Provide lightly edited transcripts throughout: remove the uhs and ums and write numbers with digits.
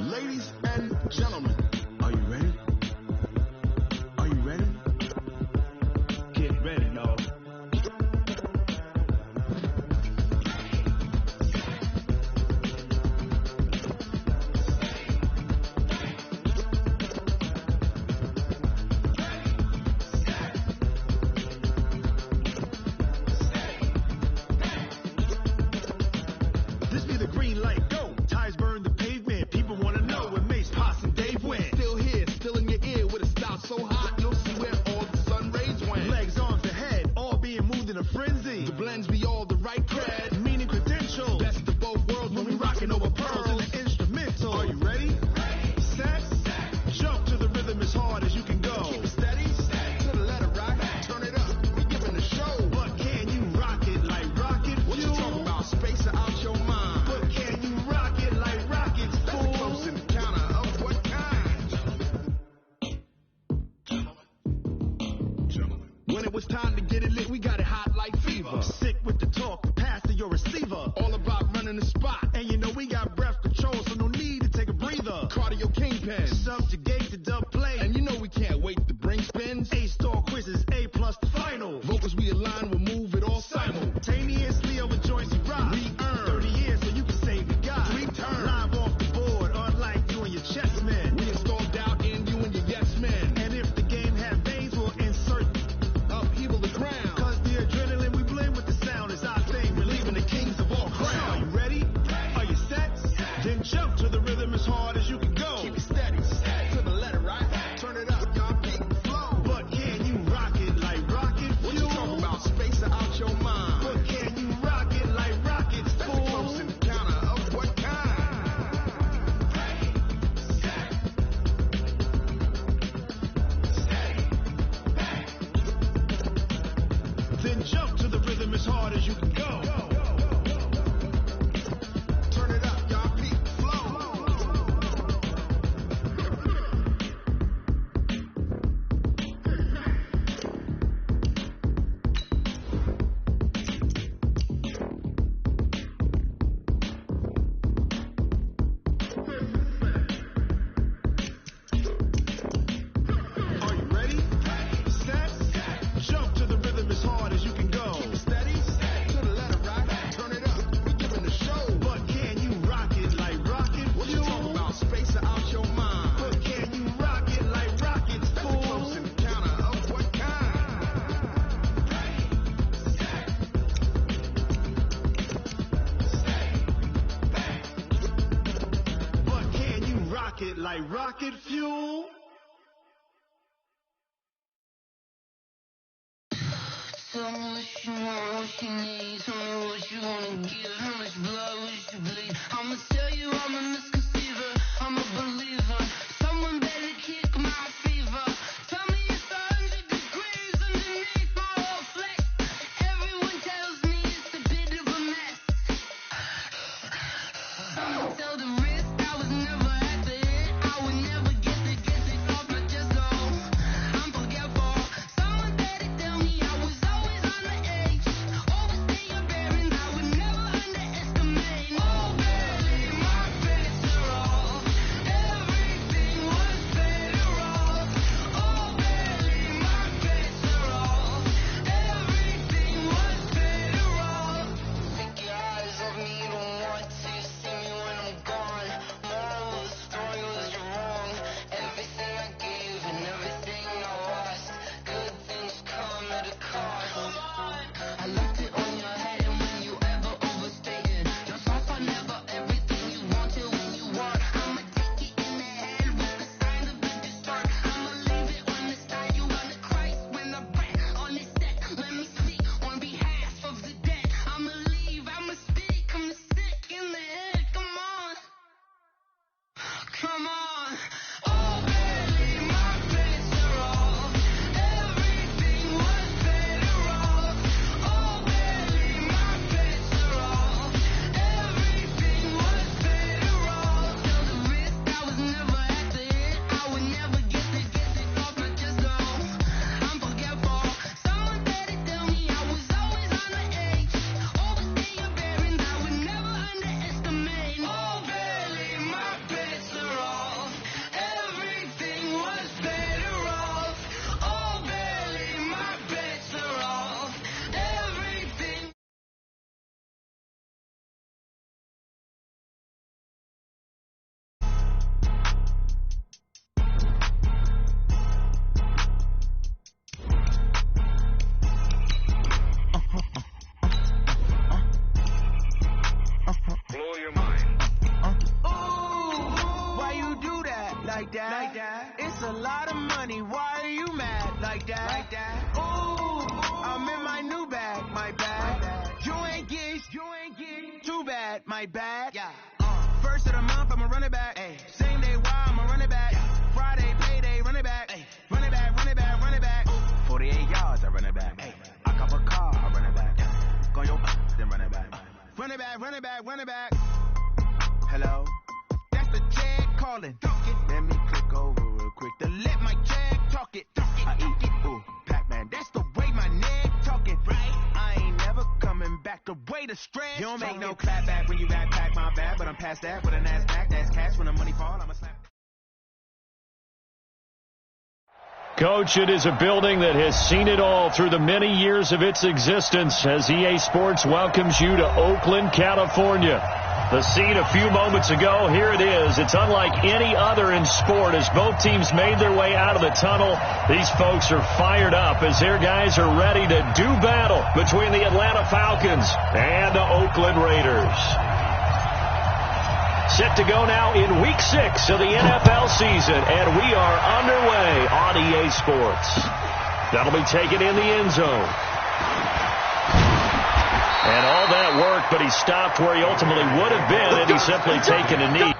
Ladies and gentlemen, are you ready? Are you ready? Get ready, y'all. This be the green light, go. Tires burn the pavement. People want to know where Mace, Posse, and Dave went. Still here, still in your ear with a style so hot, you'll see where all the sun rays went. Legs, arms, and head, all being moved in a frenzy. The blends be all the right cred, meaning credential. Best of both worlds when we rocking over pearls in the instrumental. Are you ready? Set, jump to the rhythm as hard as you can go. Keep it steady, to the letter rock, turn it up, we giving the show. But can you rock it like rocket fuel? What you talking about, space or out your mind? But can you rock it like rockets, fool? That's a close encounter of what kind? When it was time to get it lit, we got it hot like fever. Sick with the talk, pass to your receiver. All about running the spot, and you know we got breath control, so no need to take a breather. Cardio kingpin, subjugate the dub play, and you know we can't wait to bring spins. A-star quizzes, A+ the final. Vocals we align, we'll move it all simultaneously over joints you rock. We earn 30 years so you can save the guy. 3 turns, live off the board, unlike you and your chess men. We install doubt in you and your yes men. And if the game had veins, we'll insert upheaval the ground. Cause the adrenaline we blend with the sound is our thing, relieving the kings of all crowns. Are you ready? Are you set? Then jump to the rhythm as hard as you can go. Keep it steady, to the letter right. Turn it up, y'all keep the flow. But can you rock it like rocket fuel? What you talking about, space or out your mind? But can you rock it like rockets, fool? That's a close encounter of what kind? Then jump to the rhythm as hard as you can go. Turn it up, y'all keep the flow. Are you ready? Set, jump to the rhythm as hard as you can go. Keep it steady, to the letter right. Turn it up, we giving the show. But can you rock it like rocket fuel? What you talking about, space or out your mind? But can you rock it like rockets, fool? That's a close encounter of what kind? But can you rock it like rocket fuel? Tell me what you want, what you need. Tell me what you wanna give. How much blood would you bleed? I'ma tell you I'm a misconceiver. I'm a believer. Someone better kick my fever. Tell me it's 100 degrees underneath my whole flex. Everyone tells me it's a bit of a mess. I'ma tell the risk I was never at the hit. I would never get it off my chest. Oh, I'm forgetful. Someone better tell me I was always on the edge. Overstay your bearings. I would never underestimate. like that? It's a lot of money. Why are you mad like that? Ooh, I'm in my new bag, my bad. You ain't get too bad, my bad. Yeah. First of the month, I'ma run it back. Ay. Same day, why I'ma run it back. Friday, payday, run it back. Ay. Run it back, run it back, run it back. 48 yards, I run it back. Ay. I cop a car, I run it back. Go your then run it back. Run it back, run it back, run it back. Hello? That's the jag calling. Let me click over real quick to let my jag talk it. I eat it, ooh, Pac-Man. That's the way my neck talking. Right? I ain't never coming back. The way the stress. You don't make no clap back when you rap pack my bad, but I'm past that with a NASDAQ. That's cash when the money fall. I'ma slap. Coach, it is a building that has seen it all through the many years of its existence as EA Sports welcomes you to Oakland, California. The scene a few moments ago, here it is. It's unlike any other in sport as both teams made their way out of the tunnel. These folks are fired up as their guys are ready to do battle between the Atlanta Falcons and the Oakland Raiders. Set to go now in Week 6 of the NFL season, and we are underway on EA Sports. That'll be taken in the end zone. And all that work, but he stopped where he ultimately would have been had he simply taken a knee.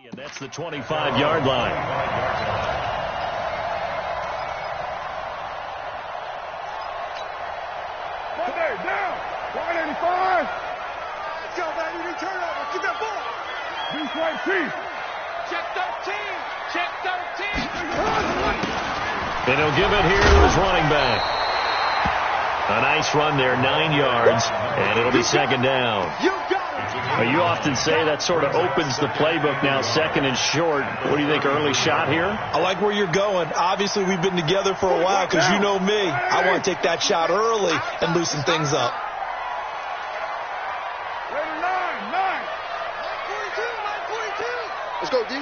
And that's the 25-yard line. Monday, down. 185. Let's go, baby. Return over. Get that ball. Beast right team. Check 13. Check 13. And he'll give it here to his running back. A nice run there, 9 yards, and it'll be second down. You got it. You often say that sort of opens the playbook now, second and short. What do you think, early shot here? I like where you're going. Obviously, we've been together for a while because you know me. I want to take that shot early and loosen things up. Let's go, D.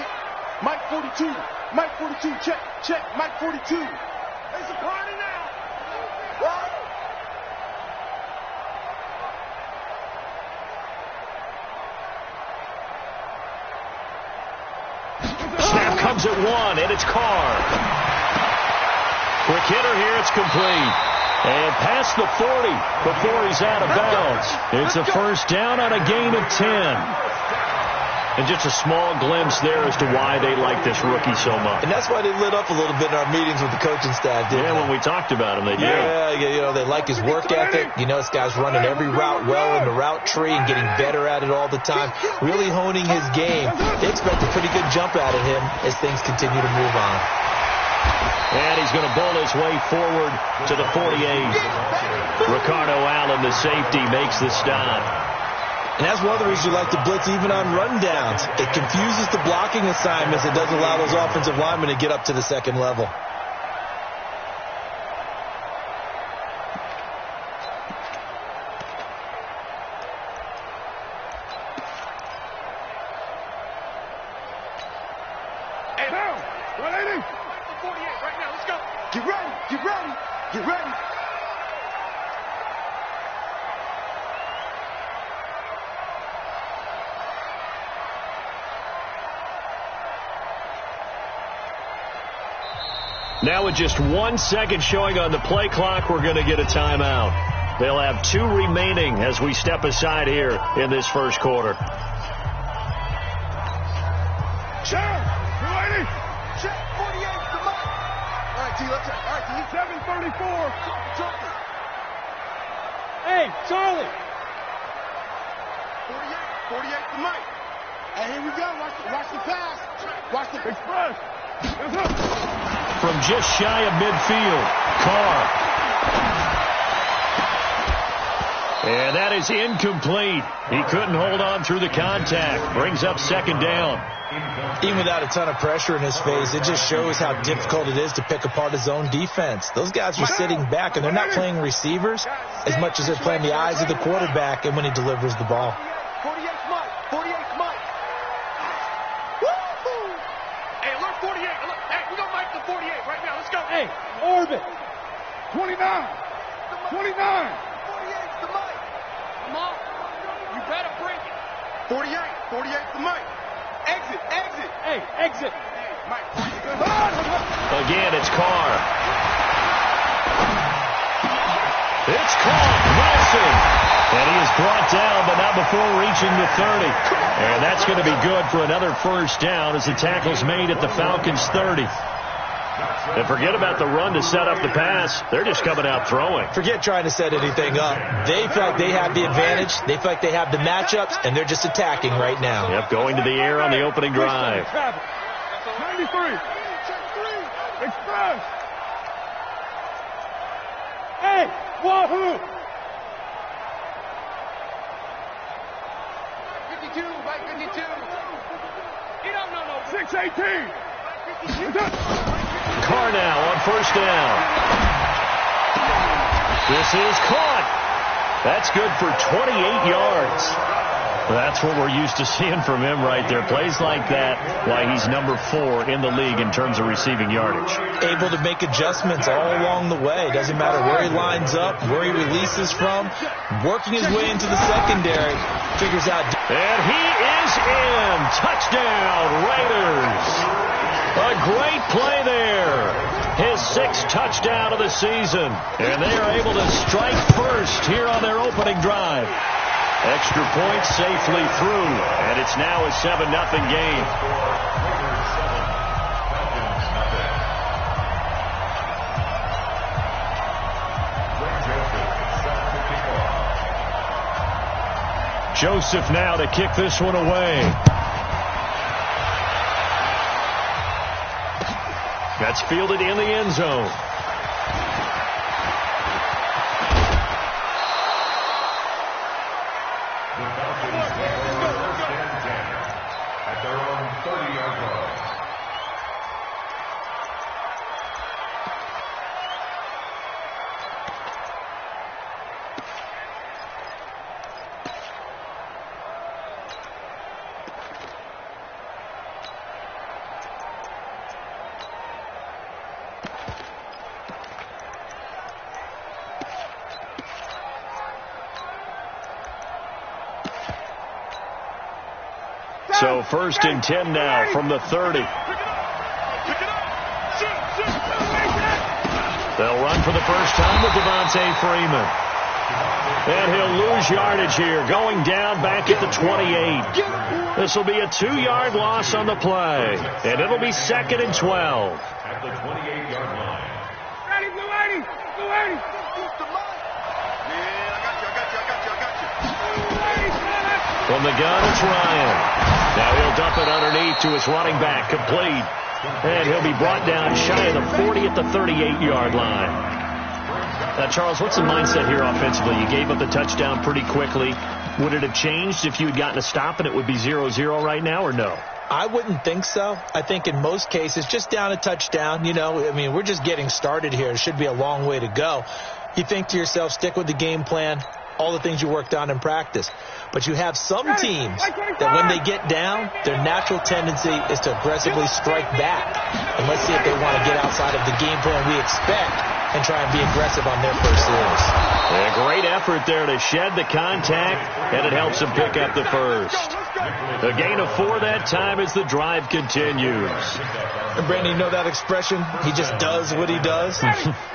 Mike 42. Mike 42. Check. Check. Mike 42. It's a party now. What? Snap comes at one, and it's Carr. Quick hitter here. It's complete. And past the 40 before he's out of bounds. It's a first down on a gain of 10. And just a small glimpse there as to why they like this rookie so much. And that's why they lit up a little bit in our meetings with the coaching staff, didn't they? When we talked about him, they did. Yeah, you know, they like his work ethic. You know, this guy's running every route well in the route tree and getting better at it all the time, really honing his game. They expect a pretty good jump out of him as things continue to move on. And he's going to bull his way forward to the 48. Ricardo Allen, the safety, makes the stop. And that's one of the reasons you like to blitz even on rundowns. It confuses the blocking assignments. It doesn't allow those offensive linemen to get up to the second level. Hey, down. 180. 48 right now. Let's go. Get ready. Get ready. Get ready. Now with just 1 second showing on the play clock, we're going to get a timeout. They'll have 2 remaining as we step aside here in this first quarter. Check! 280! Check 48 to Mike. All right, T, let's check. All right, T. 734. Jumper. Hey, Charlie! 48 to Mike. And here we go. Watch the pass. Watch the Express. Yes, sir. From just shy of midfield, Carr. And that is incomplete. He couldn't hold on through the contact. Brings up second down. Even without a ton of pressure in his face, it just shows how difficult it is to pick apart his own defense. Those guys are sitting back, and they're not playing receivers as much as they're playing the eyes of the quarterback and when he delivers the ball. 48 Mike. 48 Mike. Woo-hoo. Hey, alert 48. Alert. Hey, we're going to Mike the 48 right now. Let's go. Hey, orbit. 29. 29. 48 to Mike. Come on. You better bring it. 48. 48 to Mike. Exit. Hey, exit. Hey, Mike. Again, it's Carr. It's caught. Wilson. And he is brought down, but not before reaching the 30. And that's going to be good for another first down as the tackle's made at the Falcons' 30. And forget about the run to set up the pass. They're just coming out throwing. Forget trying to set anything up. They feel like they have the advantage. They feel like they have the matchups, and they're just attacking right now. Yep, going to the air on the opening drive. 93. Express. Hey, wahoo. 52, Mike 52. You don't know no 618. Carr now on first down. This is caught. That's good for 28 yards. That's what we're used to seeing from him right there. Plays like that, why he's number 4 in the league in terms of receiving yardage. Able to make adjustments all along the way. Doesn't matter where he lines up, where he releases from. Working his way into the secondary. Figures out. And he is in. Touchdown, Raiders. A great play there. His 6th touchdown of the season. And they are able to strike first here on their opening drive. Extra point safely through. And it's now a 7-0 game. Joseph now to kick this one away. That's fielded in the end zone. The Falcons score first and 10 at their own 30-yard line. So first and 10 now from the 30. They'll run for the first time with Devontae Freeman. And he'll lose yardage here, going down back at the 28. This will be a 2-yard loss on the play. And it'll be 2nd and 12. At the 28-yard line. Ready, Blue 80. Blue 80. From the gun, it's Ryan. Now he'll dump it underneath to his running back, complete. And he'll be brought down shy of the 40 at the 38-yard line. Now, Charles, what's the mindset here offensively? You gave up the touchdown pretty quickly. Would it have changed if you had gotten a stop and it would be 0-0 right now, or no? I wouldn't think so. I think in most cases, just down a touchdown, we're just getting started here. It should be a long way to go. You think to yourself, stick with the game plan, all the things you worked on in practice. But you have some teams that when they get down, their natural tendency is to aggressively strike back. And let's see if they want to get outside of the game plan we expect and try and be aggressive on their first series. A great effort there to shed the contact, and it helps them pick up the first. A gain of 4 that time as the drive continues. And Brandon, you know that expression? He just does what he does.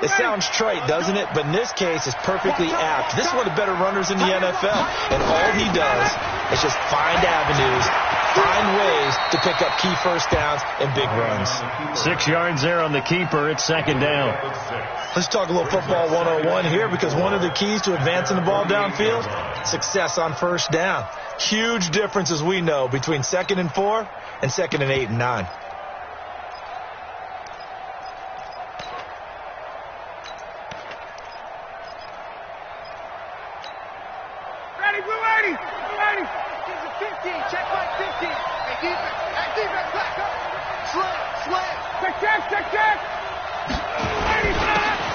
It sounds trite, doesn't it? But in this case, it's perfectly apt. This is one of the better runners in the NFL. And all he does is just find avenues, find ways to pick up key first downs and big runs. 6 yards there on the keeper. It's second down. Let's talk a little football 101 here, because one of the keys to advancing the ball downfield, success on first down. Huge difference, as we know, between 2nd and 4 and 2nd and 8 and 9. Ready, blue 80. Blue 80. Gives it 15. Check like 15. Hey, defense. Hey, defense. Back up. Slam. Check.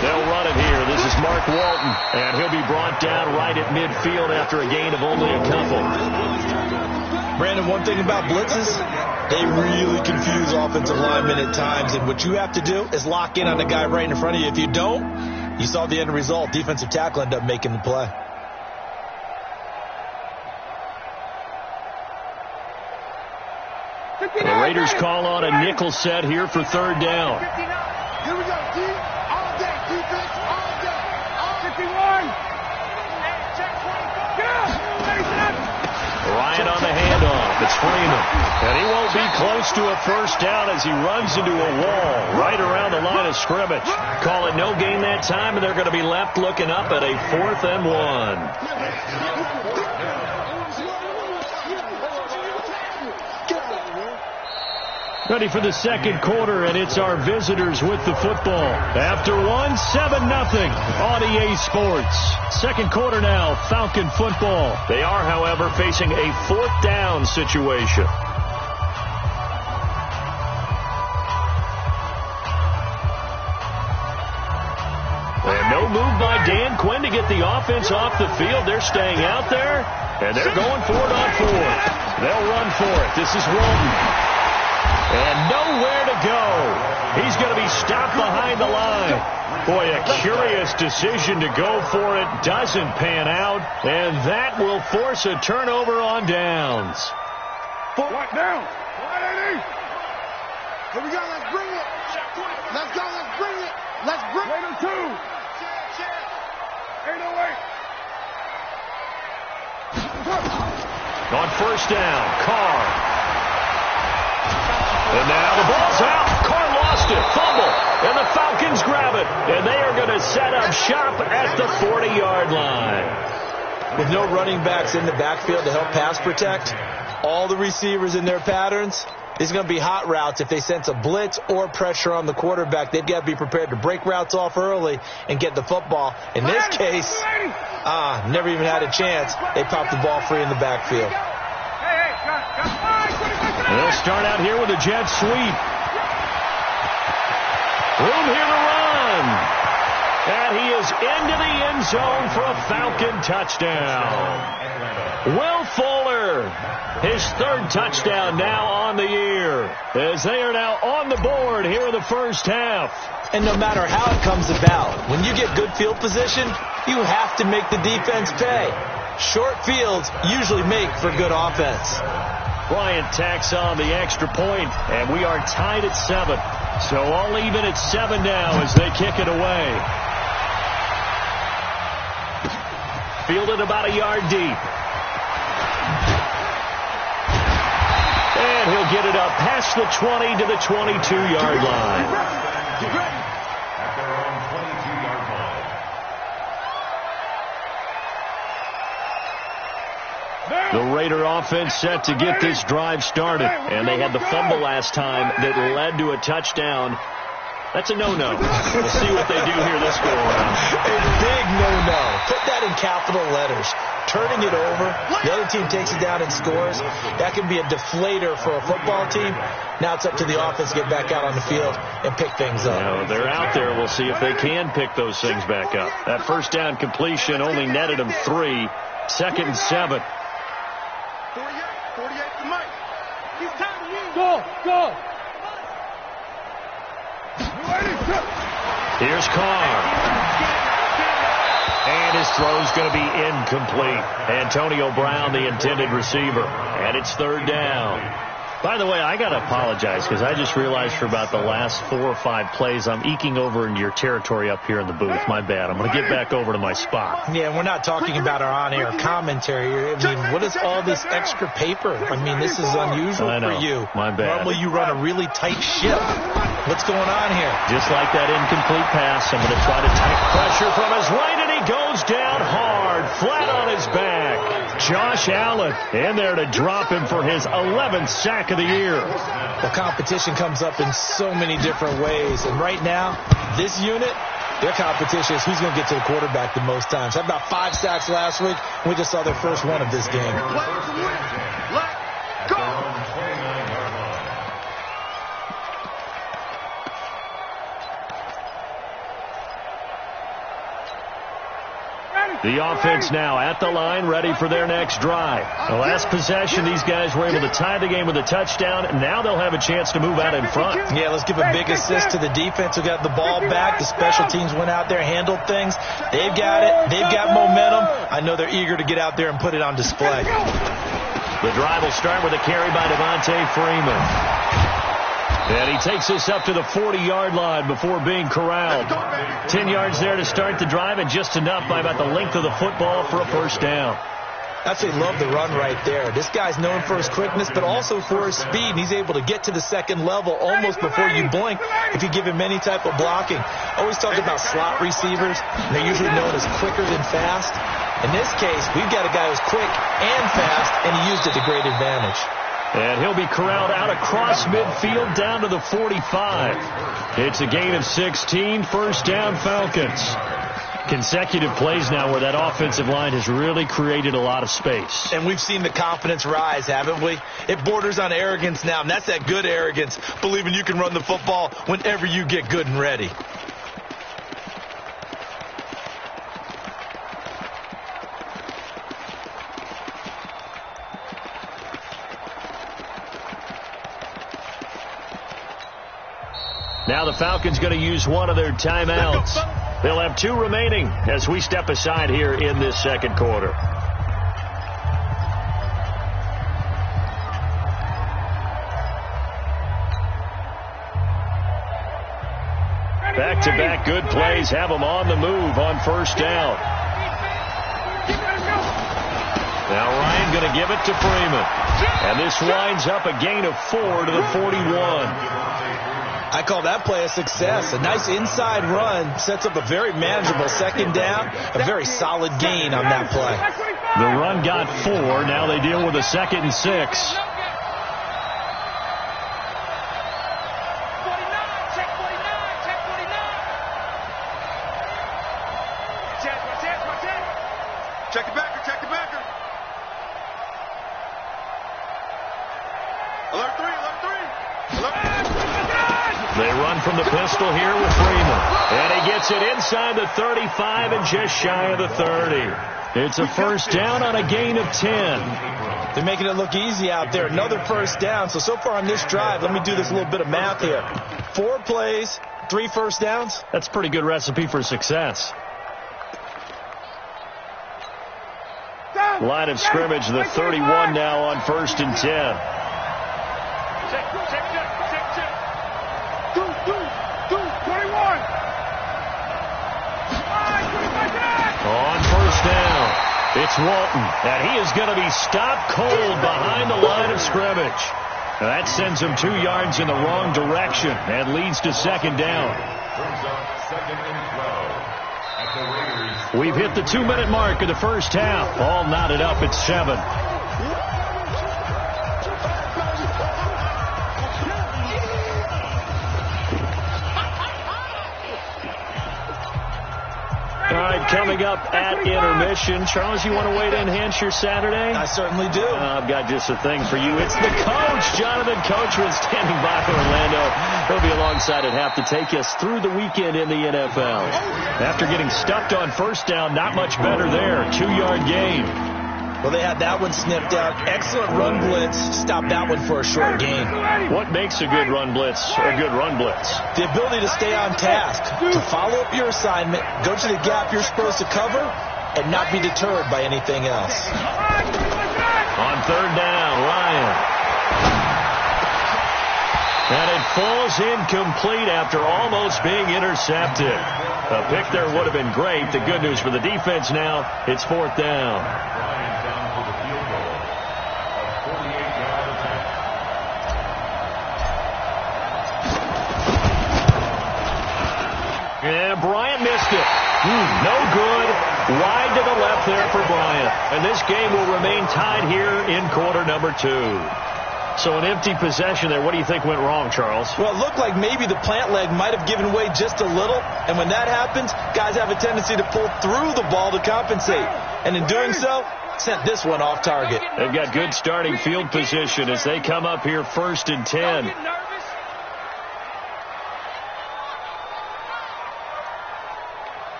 They'll run it here. This is Mark Walton, and he'll be brought down right at midfield after a gain of only a couple. Brandon, one thing about blitzes, they really confuse offensive linemen at times, and what you have to do is lock in on the guy right in front of you. If you don't, you saw the end result. Defensive tackle ended up making the play. The Raiders call on a nickel set here for third down. Here we go, D. All day, defense, all day. All 51. Check 24. Get up. Ryan on the handoff. It's Freeman. And he won't be close to a first down as he runs into a wall right around the line of scrimmage. Call it no gain that time, and they're going to be left looking up at a 4th and 1. Ready for the second quarter, and it's our visitors with the football. After 7-0 on EA Sports. Second quarter now, Falcon football. They are, however, facing a 4th down situation. And no move by Dan Quinn to get the offense off the field. They're staying out there, and they're going for it on 4th. They'll run for it. This is Walton. And nowhere to go. He's going to be stopped behind the line. Boy, a curious decision to go for it. Doesn't pan out. And that will force a turnover on downs. What down? 180. Here we go. Let's bring it. Let's go. Let's bring it. Let's bring it. 802. On first down, Carr. And now the ball's out. Carr lost it. Fumble. And the Falcons grab it. And they are going to set up shop at the 40-yard line. With no running backs in the backfield to help pass protect, all the receivers in their patterns, these are going to be hot routes. If they sense a blitz or pressure on the quarterback, they've got to be prepared to break routes off early and get the football. In this case, never even had a chance. They popped the ball free in the backfield. They'll start out here with a jet sweep. Room here to run. And he is into the end zone for a Falcon touchdown. Will Fuller, his 3rd touchdown now on the year, as they are now on the board here in the first half. And no matter how it comes about, when you get good field position, you have to make the defense pay. Short fields usually make for good offense. Bryant tacks on the extra point, and we are tied at 7. So all even at 7 now as they kick it away. Fielded about a yard deep. And he'll get it up past the 20 to the 22-yard line. The Raider offense set to get this drive started. And they had the fumble last time that led to a touchdown. That's a no-no. We'll see what they do here this go-around. A big no-no. Put that in capital letters. Turning it over, the other team takes it down and scores. That can be a deflator for a football team. Now it's up to the offense to get back out on the field and pick things up. Now, they're out there. We'll see if they can pick those things back up. That first down completion only netted them 3. 2nd and 7. 48 to Mike. He's time to use. Go. Here's Carr. And his throw's going to be incomplete. Antonio Brown, the intended receiver. And it's third down. By the way, I got to apologize because I just realized for about the last 4 or 5 plays, I'm eking over into your territory up here in the booth. My bad. I'm going to get back over to my spot. Yeah, we're not talking about our on-air commentary. I mean, what is all this extra paper? I mean, this is unusual for you. My bad. Normally you run a really tight ship. What's going on here? Just like that incomplete pass, I'm going to try to take pressure from his right, and he goes down hard, flat on his back. Josh Allen in there to drop him for his 11th sack of the year. Well, competition comes up in so many different ways. And right now, this unit, their competition is who's going to get to the quarterback the most times. Had about 5 sacks last week. We just saw their first one of this game. Let's go. The offense now at the line, ready for their next drive. The last possession, these guys were able to tie the game with a touchdown. Now they'll have a chance to move out in front. Yeah, let's give a big assist to the defense who got the ball back. The special teams went out there, handled things. They've got it. They've got momentum. I know they're eager to get out there and put it on display. The drive will start with a carry by Devontae Freeman. And he takes us up to the 40-yard line before being corralled. 10 yards there to start the drive, and just enough by about the length of the football for a first down. I absolutely love the run right there. This guy's known for his quickness, but also for his speed. And he's able to get to the second level almost before you blink if you give him any type of blocking. Always talk about slot receivers. They're usually known as quicker than fast. In this case, we've got a guy who's quick and fast, and he used it to great advantage. And he'll be corralled out across midfield down to the 45. It's a gain of 16, first down Falcons. Consecutive plays now where that offensive line has really created a lot of space. And we've seen the confidence rise, haven't we? It borders on arrogance now, and that's that good arrogance, believing you can run the football whenever you get good and ready. Now the Falcons going to use one of their timeouts. They'll have 2 remaining as we step aside here in this second quarter. Back-to-back good plays have them on the move on first down. Now Ryan going to give it to Freeman. And this winds up a gain of 4 to the 41. I call that play a success. A nice inside run sets up a very manageable second down. A very solid gain on that play. The run got 4. Now they deal with a 2nd and 6. Check it backer, check it backer. Alert 3, alert 3. Alert 3. They run from the pistol here with Freeman. And he gets it inside the 35 and just shy of the 30. It's a first down on a gain of 10. They're making it look easy out there. Another first down. So far on this drive, let me do this little bit of math here. 4 plays, 3 first downs. That's a pretty good recipe for success. Line of scrimmage, the 31 now on 1st and 10. On first down, it's Walton, and he is going to be stopped cold behind the line of scrimmage. That sends him 2 yards in the wrong direction and leads to second down. We've hit the 2-minute mark of the first half. All knotted up at 7. All right, coming up at intermission. Charles, you want to wait to enhance your Saturday? I certainly do. I've got just a thing for you. It's the coach, Jonathan Coachman, standing by for Orlando. He'll be alongside at half to take us through the weekend in the NFL. After getting stuffed on first down, not much better there. 2-yard gain. Well, they had that one sniffed out. Excellent run blitz. Stopped that one for a short gain. What makes a good run blitz a good run blitz? The ability to stay on task, to follow up your assignment, go to the gap you're supposed to cover, and not be deterred by anything else. On third down, Ryan. And it falls incomplete after almost being intercepted. A pick there would have been great. The good news for the defense now, it's fourth down. And Bryant missed it. No good. Wide to the left there for Bryant. And this game will remain tied here in quarter number 2. So an empty possession there. What do you think went wrong, Charles? Well, it looked like maybe the plant leg might have given way just a little. And when that happens, guys have a tendency to pull through the ball to compensate. And in doing so, sent this one off target. They've got good starting field position as they come up here 1st and 10.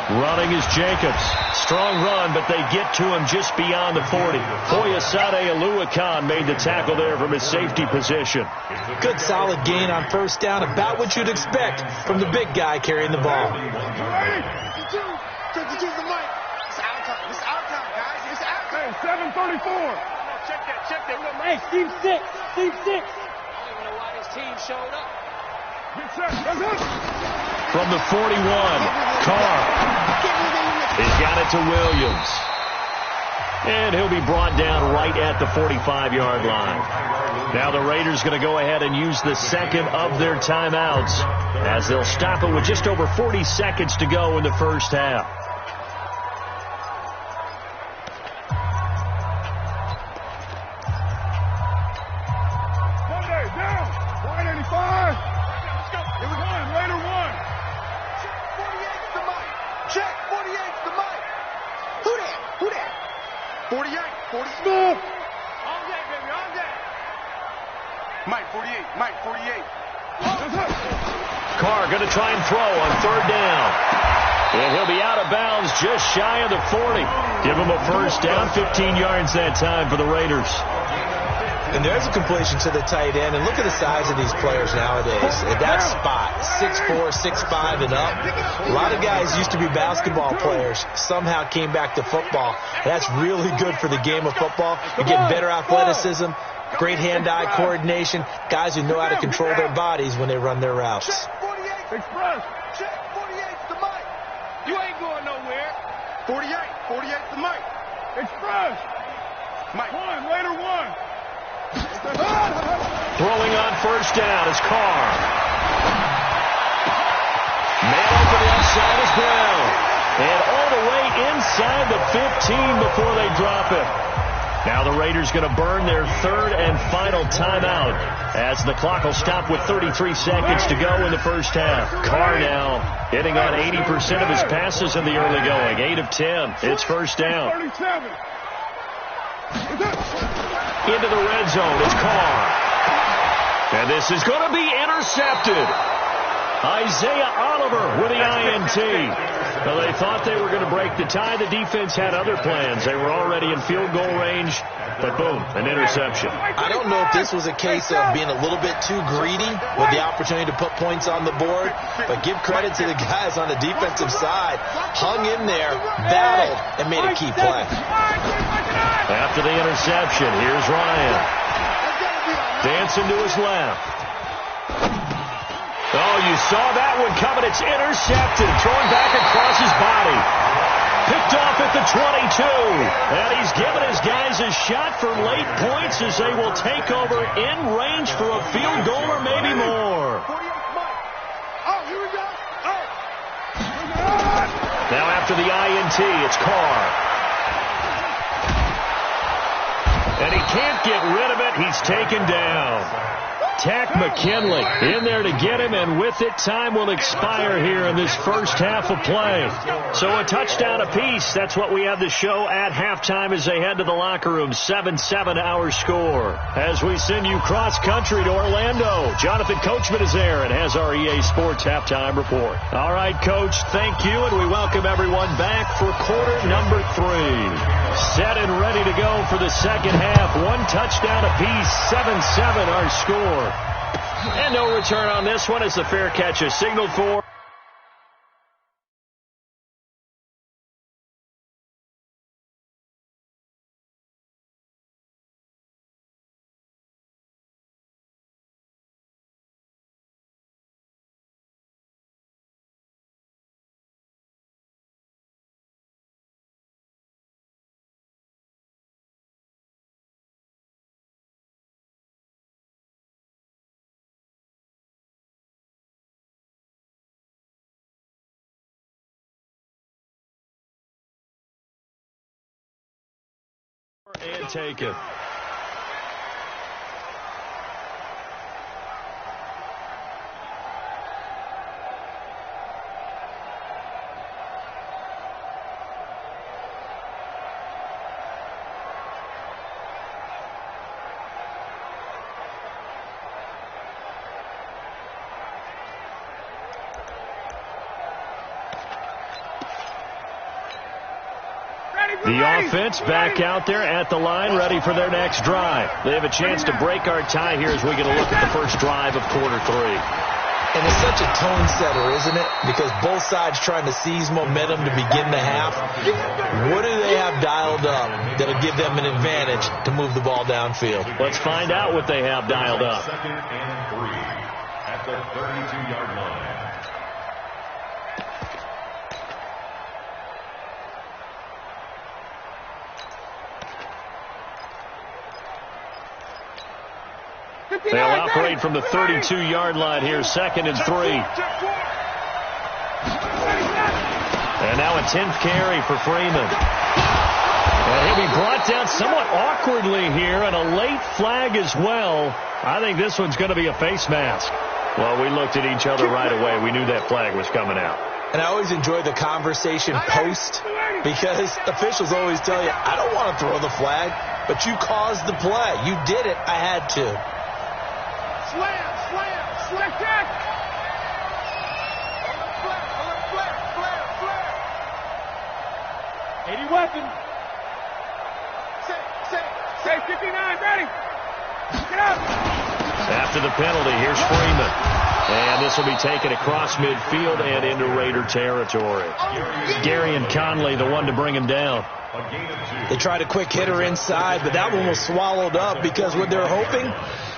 Running is Jacobs. Strong run, but they get to him just beyond the 40. Foyesade Oluwakan made the tackle there from his safety position. Good solid gain on first down, about what you'd expect from the big guy carrying the ball. 52's the mic. It's our time. It's our time, guys. It's our time. Hey, 7:34. Check that. Hey, team 6. Team 6. I don't even know why this team showed up. Get set. That's it. From the 41, Carr. He's got it to Williams. And he'll be brought down right at the 45-yard line. Now the Raiders going to go ahead and use the second of their timeouts as they'll stop it with just over 40 seconds to go in the first half. Monday, down. 185. Here we go. Raider 1. Check 48's the mic. Who that? 48. 40 Smith. On deck, baby, on deck. Mike 48. Carr going to try and throw on third down. And he'll be out of bounds just shy of the 40. Give him a first down, 15 yards that time for the Raiders. And there's a completion to the tight end. And look at the size of these players nowadays. At that spot, 6'4", 6'5", and up. A lot of guys used to be basketball players, somehow came back to football. That's really good for the game of football. You're getting better athleticism, great hand-eye coordination, guys who know how to control their bodies when they run their routes. Check 48. Express. Check 48's the mic. You ain't going nowhere. 48's the mic. Express. Mike 1, Raider 1. Throwing on first down is Carr. Man open left side is Brown. And all the way inside the 15 before they drop it. Now the Raiders going to burn their third and final timeout as the clock will stop with 33 seconds to go in the first half. Carr now hitting on 80% of his passes in the early going. 8 of 10. It's first down. 37. Into the red zone, it's Carr. And this is going to be intercepted. Isaiah Oliver with the INT. Well, they thought they were going to break the tie. The defense had other plans. They were already in field goal range, but boom, an interception. I don't know if this was a case of being a little bit too greedy with the opportunity to put points on the board, but give credit to the guys on the defensive side. Hung in there, battled, and made a key play. After the interception, here's Ryan. Dancing to his left. Oh, you saw that one coming. It's intercepted. Thrown back across his body. Picked off at the 22. And he's given his guys a shot for late points as they will take over in range for a field goal or maybe more. Now after the INT, it's Carr. And he can't get rid of it. He's taken down. attack. McKinley in there to get him, and with it, time will expire here in this first half of play. So a touchdown apiece. That's what we have to show at halftime as they head to the locker room. 7-7 our score. As we send you cross-country to Orlando, Jonathan Coachman is there and has our EA Sports halftime report. All right, Coach, thank you, and we welcome everyone back for quarter number 3. Set and ready to go for the second half. One touchdown apiece, 7-7 our score. And no return on this one as the fair catch is signaled for. And take it. The offense back out there at the line, ready for their next drive. They have a chance to break our tie here as we get a look at the first drive of quarter 3. And it's such a tone setter, isn't it? Because both sides trying to seize momentum to begin the half. What do they have dialed up that'll give them an advantage to move the ball downfield? Let's find out what they have dialed up. 2nd and 3 at the 32-yard line. They'll operate from the 32-yard line here, 2nd and 3. And now a 10th carry for Freeman. And he'll be brought down somewhat awkwardly here, and a late flag as well. I think this one's going to be a face mask. Well, we looked at each other right away. We knew that flag was coming out. And I always enjoy the conversation post, because officials always tell you, I don't want to throw the flag, but you caused the play. You did it. I had to. Slam, check. Flare. 80 weapon. Say 59, ready. Get up. After the penalty, here's Freeman. And this will be taken across midfield and into Raider territory. Gary and Conley, the one to bring him down. They tried a quick hitter inside, but that one was swallowed up because what they're hoping,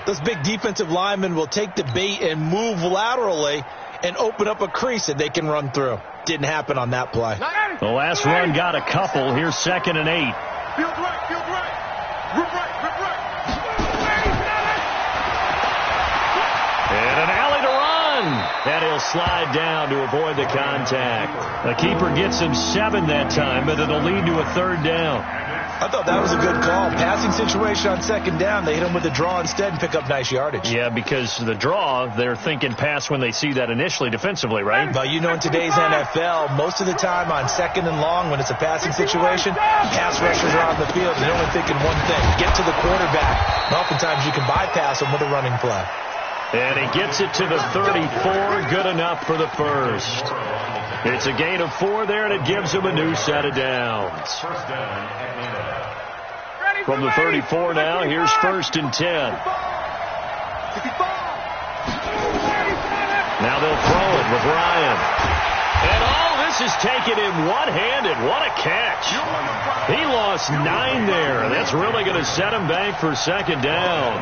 those big defensive linemen will take the bait and move laterally and open up a crease that they can run through. Didn't happen on that play. The last run got a couple. Here's 2nd and 8. Field right. Rip right. And an alley to run. And he'll slide down to avoid the contact. The keeper gets him 7 that time, but it'll lead to a 3rd down. I thought that was a good call. Passing situation on 2nd down. They hit him with the draw instead and pick up nice yardage. Yeah, because the draw, they're thinking pass when they see that initially defensively, right? But you know, in today's NFL, most of the time on 2nd and long, when it's a passing situation, pass rushers are on the field and they're only thinking one thing, get to the quarterback. And oftentimes you can bypass them with a running play. And he gets it to the 34, good enough for the first. It's a gain of 4 there, and it gives him a new set of downs. From the 34 now, here's 1st and 10. Now they'll throw it with Ryan. And this is taken in one-handed. What a catch. He lost 9 there. That's really going to set him back for 2nd down.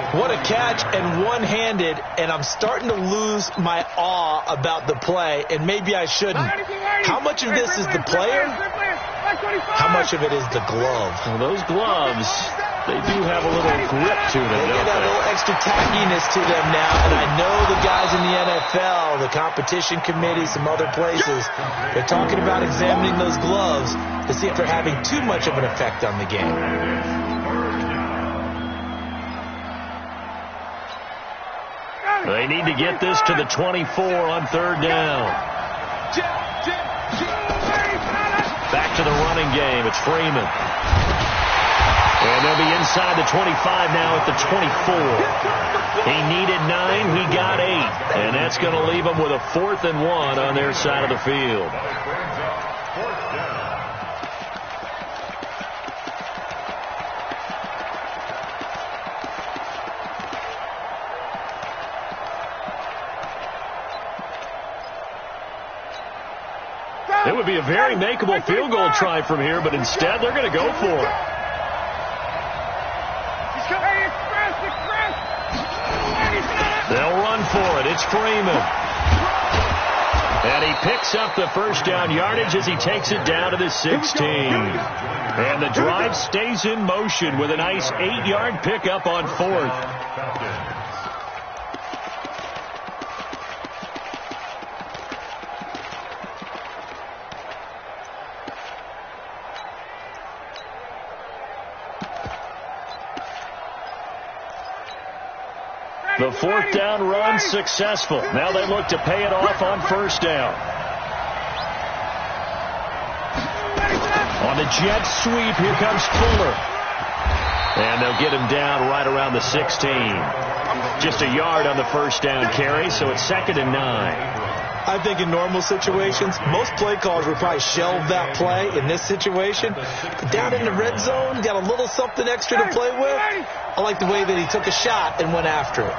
What a catch and one-handed, and I'm starting to lose my awe about the play, and maybe I shouldn't. How much of this is the player? How much of it is the glove? Well, those gloves, they do have a little grip to them, They don't get a little extra tackiness to them now, and I know the guys in the NFL, the competition committee, some other places, they're talking about examining those gloves to see if they're having too much of an effect on the game. They need to get this to the 24 on third down. Back to the running game. It's Freeman. And they'll be inside the 25 now at the 24. He needed 9. He got 8. And that's going to leave them with a 4th and 1 on their side of the field. It would be a very makeable field goal try from here, but instead they're going to go for it. They'll run for it. It's Freeman. And he picks up the first down yardage as he takes it down to the 16. And the drive stays in motion with a nice 8-yard pickup on 4th. The 4th down run successful. Now they look to pay it off on first down. On the jet sweep, here comes Fuller. And they'll get him down right around the 16. Just a yard on the first down carry, so it's 2nd and 9. I think in normal situations, most play callers would probably shelve that play. In this situation, down in the red zone, got a little something extra to play with. I like the way that he took a shot and went after it.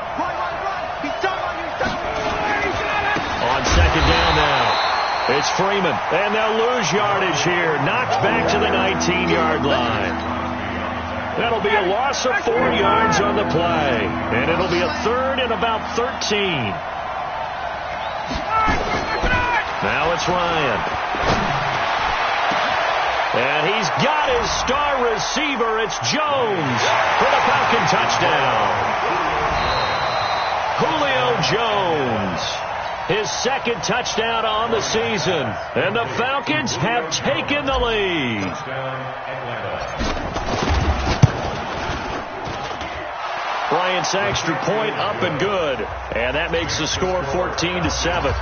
On 2nd down now, it's Freeman. And they'll lose yardage here. Knocked back to the 19-yard line. That'll be a loss of 4 yards on the play. And it'll be a 3rd and about 13. Now it's Ryan. And he's got his star receiver. It's Jones for the Falcon touchdown. Julio Jones, his 2nd touchdown on the season. And the Falcons have taken the lead. Bryant's extra point up and good. And that makes the score 14-7.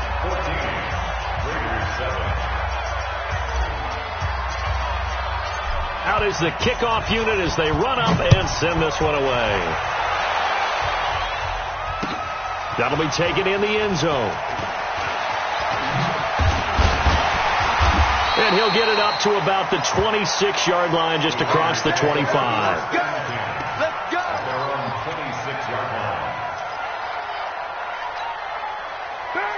Out is the kickoff unit as they run up and send this one away. That'll be taken in the end zone. And he'll get it up to about the 26-yard line just across the 25. Let's go. They're on 26-yard line.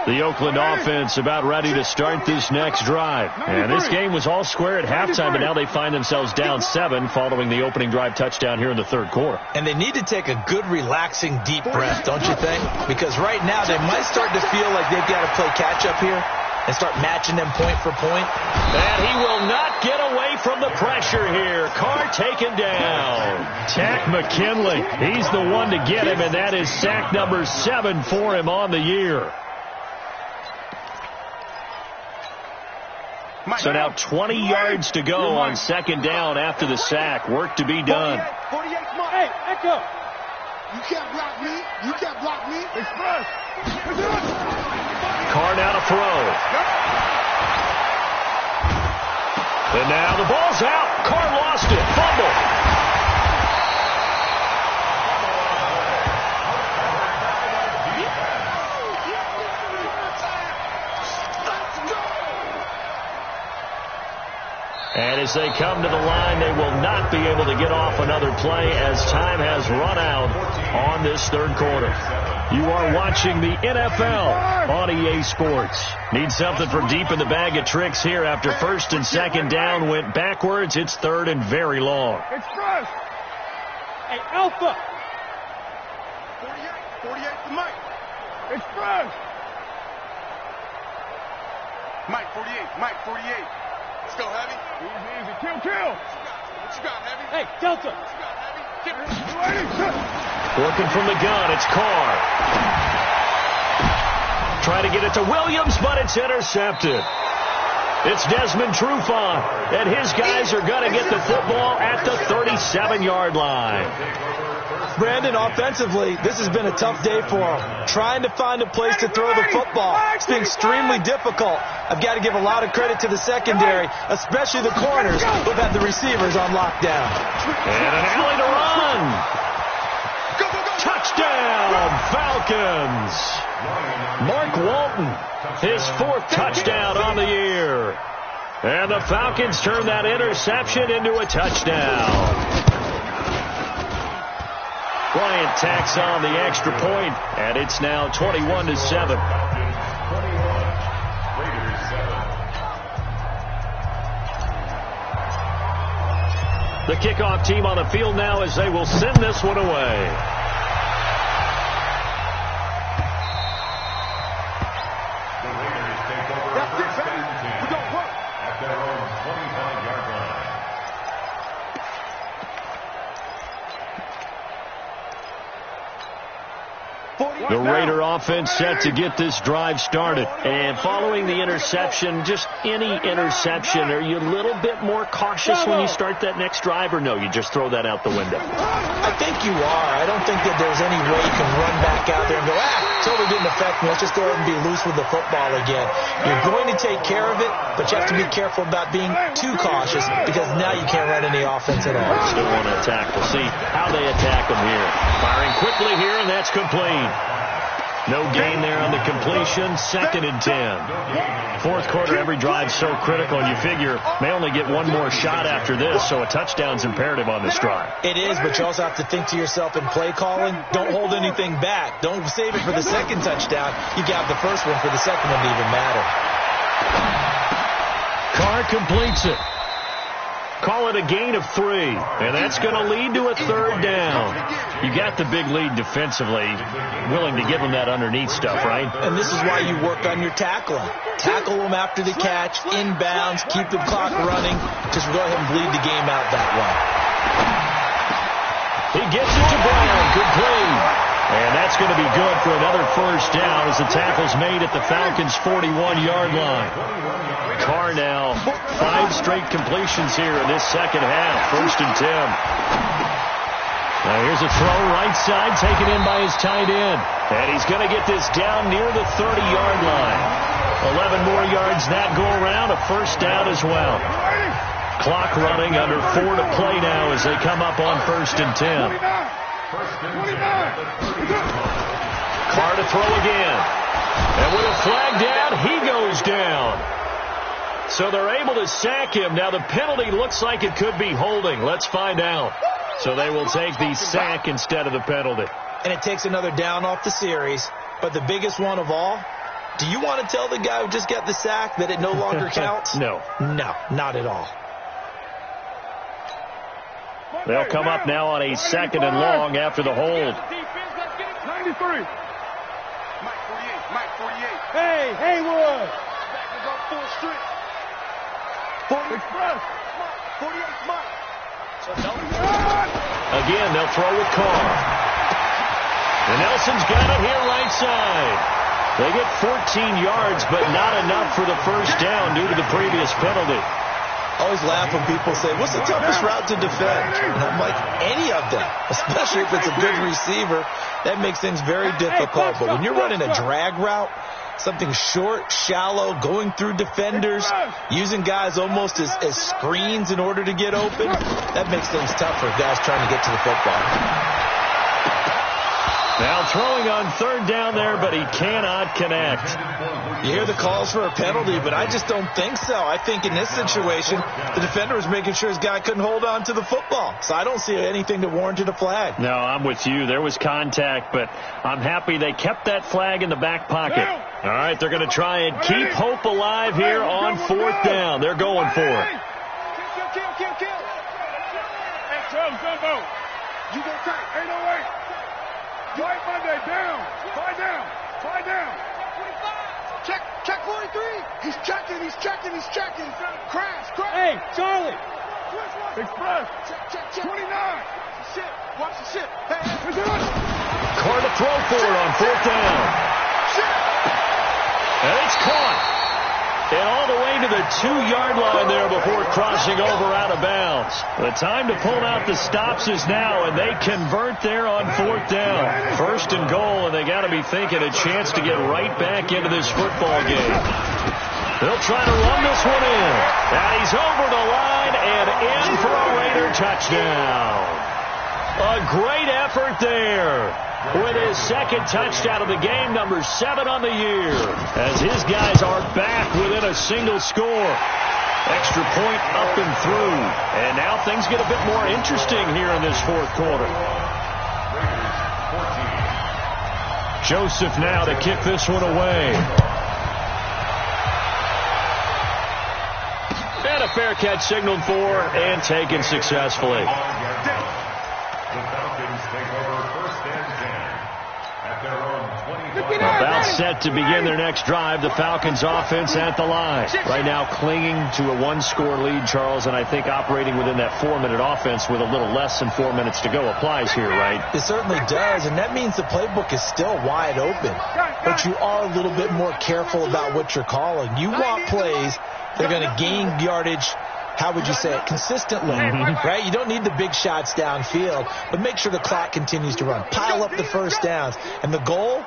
The Oakland offense about ready to start this next drive. And this game was all square at halftime, but now they find themselves down 7 following the opening drive touchdown here in the 3rd quarter. And they need to take a good, relaxing, deep breath, don't you think? Because right now they might start to feel like they've got to play catch-up here and start matching them point for point. And he will not get away from the pressure here. Carr taken down. Tack McKinley, he's the one to get him, and that is sack number 7 for him on the year. So now 20 yards to go on 2nd down after the sack. Work to be done. 48, hey, Echo. You can't block me. You can't block me. Express. Carr now to throw. And now the ball's out. Carr lost it. Fumble. And as they come to the line, they will not be able to get off another play as time has run out on this 3rd quarter. You are watching the NFL on EA Sports. Need something from deep in the bag of tricks here after 1st and 2nd down went backwards. It's 3rd and very long. Express. Hey, Alpha. 48 to Mike. Express. Mike 48. Mike 48. Let's go, Heavy. Easy. Kill. What you got, Heavy? Hey, Delta. What you got, Heavy? Get it. Working from the gun, it's Carr. Trying to get it to Williams, but it's intercepted. It's Desmond Trufant, and his guys are going to get the football at the 37-yard line. Brandon, offensively, this has been a tough day for him. Trying to find a place to throw the football. It's been extremely difficult. I've got to give a lot of credit to the secondary, especially the corners who've had the receivers on lockdown. And an alley to run. Touchdown, Falcons. Mark Walton, his 4th touchdown on the year. And the Falcons turn that interception into a touchdown. Bryant tacks on the extra point, and it's now 21-7. The kickoff team on the field now as they will send this one away. The Raider offense set to get this drive started. And following the interception, just any interception, are you a little bit more cautious when you start that next drive, or no, you just throw that out the window? I think you are. I don't think that there's any way you can run back out there and go, totally didn't affect me. Let's just go ahead and be loose with the football again. You're going to take care of it, but you have to be careful about being too cautious because now you can't run any offense at all. Still want to attack. We'll see how they attack them here. Firing quickly here, and that's complete. No gain there on the completion. 2nd and 10. Fourth quarter, every drive so critical, and you figure may only get one more shot after this, so a touchdown's imperative on this drive. It is, but you also have to think to yourself in play calling, don't hold anything back. Don't save it for the second touchdown. You got the first one for the second one to even matter. Carr completes it. Call it a gain of 3, and that's going to lead to a 3rd down. You got the big lead defensively, willing to give them that underneath stuff, right? And this is why you work on your tackling. Tackle them after the catch, inbounds, keep the clock running. Just go ahead and bleed the game out that He way. gets it to Brown. Good play. And that's going to be good for another 1st down as the tackle's made at the Falcons' 41-yard line. Carr now 5 straight completions here in this second half. 1st and 10. Now here's a throw right side taken in by his tight end. And he's going to get this down near the 30-yard line. 11 more yards that go around. A 1st down as well. Clock running, under 4 to play now as they come up on 1st and 10. Carr to throw again. And with a flag down, he goes down. So they're able to sack him. Now the penalty looks like it could be holding. Let's find out. So they will take the sack instead of the penalty. And it takes another down off the series. But the biggest one of all, do you want to tell the guy who just got the sack that it no longer counts? No. No, not at all. They'll come up now on a 2nd and long after the hold. 93. Mike 48. Hey, Haywood. Back is on full strength. 40 express. 48 Mike. Again, they'll throw with Carr. And Nelson's got it here right side. They get 14 yards, but not enough for the 1st down due to the previous penalty. I always laugh when people say, what's the toughest route to defend? And I'm like, any of them, especially if it's a good receiver. That makes things very difficult. But when you're running a drag route, something short, shallow, going through defenders, using guys almost as screens in order to get open, that makes things tough for guys trying to get to the football. Now throwing on 3rd down there, but he cannot connect. You hear the calls for a penalty, but I just don't think so. I think in this situation, the defender was making sure his guy couldn't hold on to the football. So I don't see anything that warranted a flag. No, I'm with you. There was contact, but I'm happy they kept that flag in the back pocket. All right, they're going to try and keep hope alive here on 4th down. They're going for it. Kill. Hey, Charles, Gumbo. You go tight. Ain't no way. White Monday, down. Fly down. Check 43. He's checking. Crash. Hey, Charlie. Express. Check. 29. Watch the shit. Hey. Carr to throw for it on 4th down. And it's caught. And all the way to the 2-yard line there before crossing over out of bounds. The time to pull out the stops is now, and they convert there on 4th down. 1st and goal, and they got to be thinking a chance to get right back into this football game. They'll try to run this one in. And he's over the line and in for a Raider touchdown. A great effort there with his 2nd touchdown of the game, number 7 on the year, as his guys are back within a single score. Extra point up and through. And now things get a bit more interesting here in this 4th quarter. Joseph now to kick this one away. And a fair catch signaled for and taken successfully. About set to begin their next drive. The Falcons offense at the line. Right now clinging to a 1-score lead, Charles, and I think operating within that 4-minute offense with a little less than 4 minutes to go applies here, right? It certainly does, and that means the playbook is still wide open. But you are a little bit more careful about what you're calling. You want plays that are going to gain yardage, how would you say it, consistently, right? You don't need the big shots downfield, but make sure the clock continues to run. Pile up the first downs. And the goal,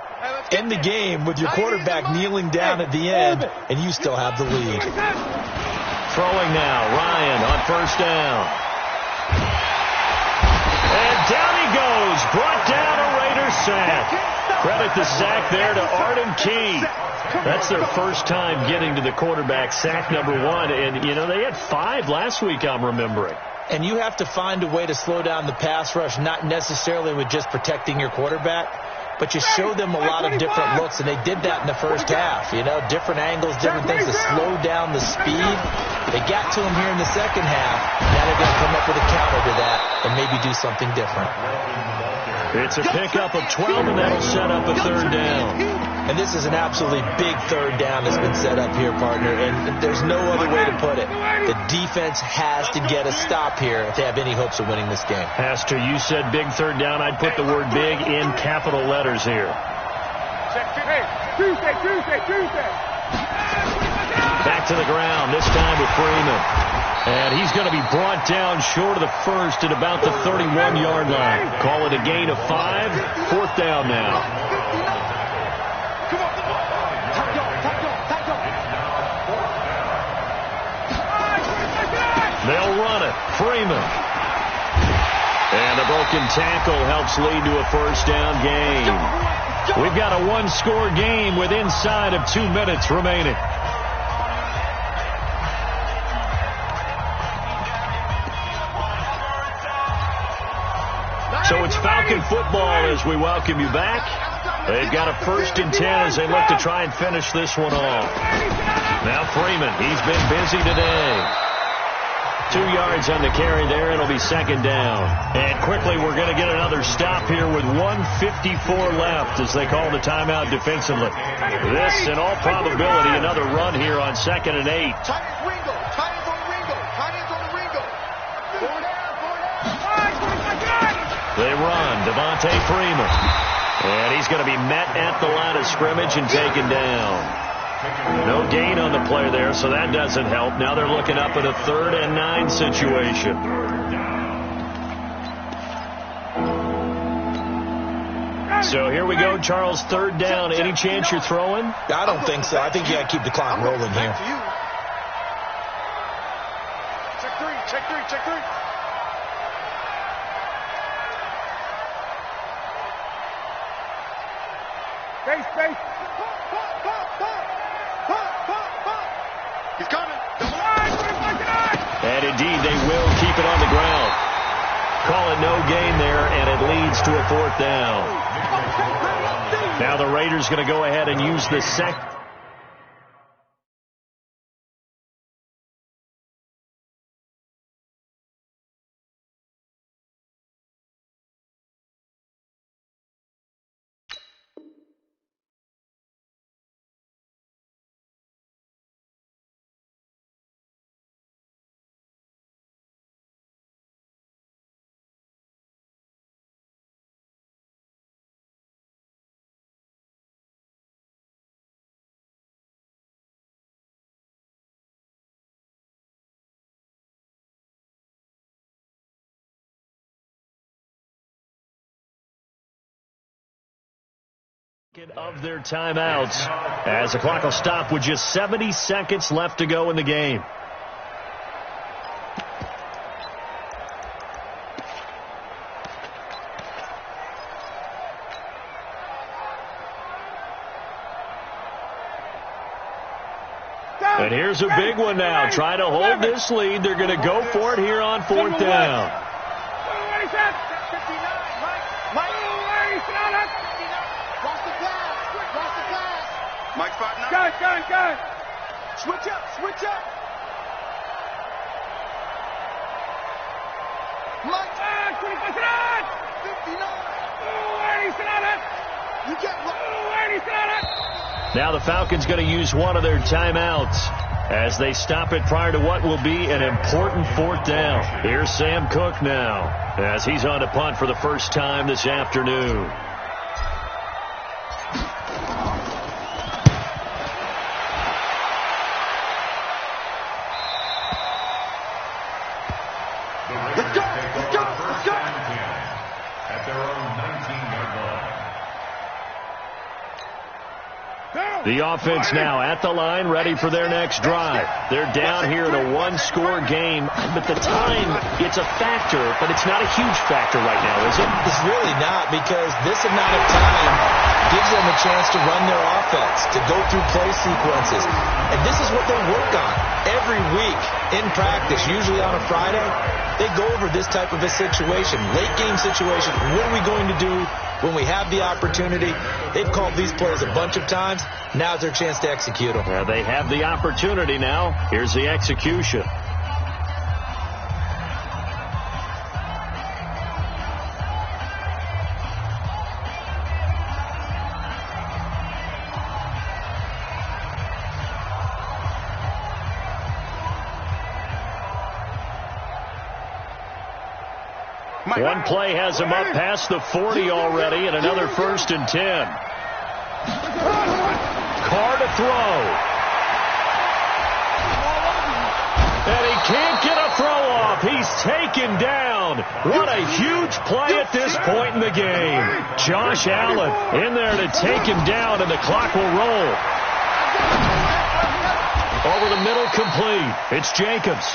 end the game with your quarterback kneeling down at the end, and you still have the lead. Throwing now, Ryan on 1st down. And down he goes, brought down a Raider sack. Credit the sack there to Arden Key. That's their first time getting to the quarterback, sack number 1. And, you know, they had 5 last week, I'm remembering. And you have to find a way to slow down the pass rush, not necessarily with just protecting your quarterback, but you show them a lot of different looks, and they did that in the first half. You know, different angles, different things to slow down the speed. They got to him here in the second half. Now they're going to come up with a counter to that and maybe do something different. It's a pickup of 12, and that'll set up a 3rd down. And this is an absolutely big 3rd down that's been set up here, partner, and there's no other way to put it. The defense has to get a stop here if they have any hopes of winning this game. Has to. You said big 3rd down. I'd put the word big in capital letters here. Tuesday. Back to the ground, this time with Freeman. And he's going to be brought down short of the first at about the 31-yard line. Call it a gain of 5. 4th down now. They'll run it. Freeman. And a broken tackle helps lead to a 1st down gain. We've got a 1-score game with inside of 2 minutes remaining. So it's Falcon football as we welcome you back. They've got a 1st and 10 as they look to try and finish this one off. Now Freeman, he's been busy today. 2 yards on the carry there. It'll be 2nd down. And quickly we're going to get another stop here with 1:54 left as they call the timeout defensively. This, in all probability, another run here on 2nd and 8. They run. Devontae Freeman. And he's going to be met at the line of scrimmage and taken down. No gain on the play there, so that doesn't help. Now they're looking up at a 3rd and 9 situation. So here we go, Charles, 3rd down. Any chance you're throwing? I don't think so. I think you got to keep the clock rolling here. Check three. Space. He's coming. And indeed, they will keep it on the ground. Call it no gain there, and it leads to a 4th down. Now the Raiders going to go ahead and use the second. Of their timeouts as the clock will stop with just 70 seconds left to go in the game. And here's a big one now. Try to hold this lead. They're going to go for it here on 4th down. Mike 5-9. Go. Switch up. Mike 59. You get Now the Falcons going to use one of their timeouts as they stop it prior to what will be an important 4th down. Here's Sam Cook now as he's on to punt for the first time this afternoon. The offense now at the line, ready for their next drive. They're down here in a one-score game, but the time, it's a factor, but it's not a huge factor right now, is it? It's really not, because this amount of time gives them a chance to run their offense, to go through play sequences. And this is what they work on every week in practice, usually on a Friday. They go over this type of a situation, late game situation. What are we going to do when we have the opportunity? They've called these plays a bunch of times. Now's their chance to execute them. Well, they have the opportunity now. Here's the execution. One play has him up past the 40 already, and another 1st and 10. Carr to throw. And he can't get a throw off. He's taken down. What a huge play at this point in the game. Josh Allen in there to take him down, and the clock will roll. Over the middle, complete. It's Jacobs.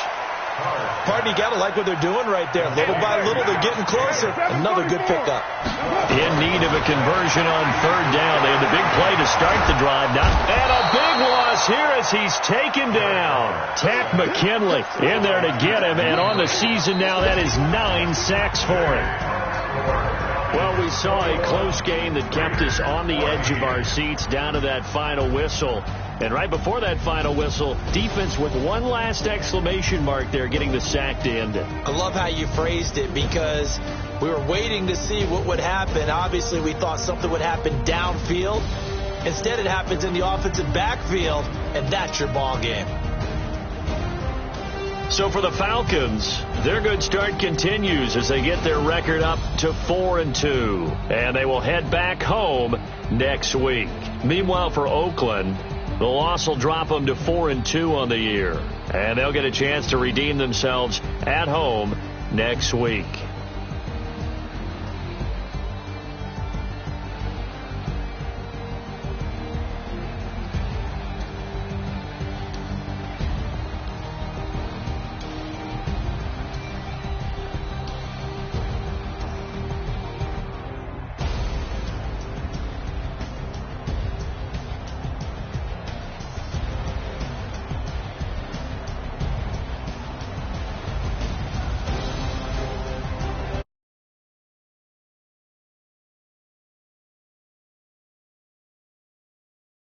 Pardon, you got to like what they're doing right there. Little by little, they're getting closer. Another good pickup. In need of a conversion on 3rd down. They had the big play to start the drive now. And a big loss here as he's taken down. Tack McKinley in there to get him. And on the season now, that is 9 sacks for him. Well, we saw a close game that kept us on the edge of our seats down to that final whistle. And right before that final whistle, defense with one last exclamation mark there, getting the sack to end it. I love how you phrased it, because we were waiting to see what would happen. Obviously, we thought something would happen downfield. Instead, it happens in the offensive backfield, and that's your ball game. So for the Falcons, their good start continues as they get their record up to 4-2. And they will head back home next week. Meanwhile, for Oakland, the loss will drop them to 4-2 on the year. And they'll get a chance to redeem themselves at home next week.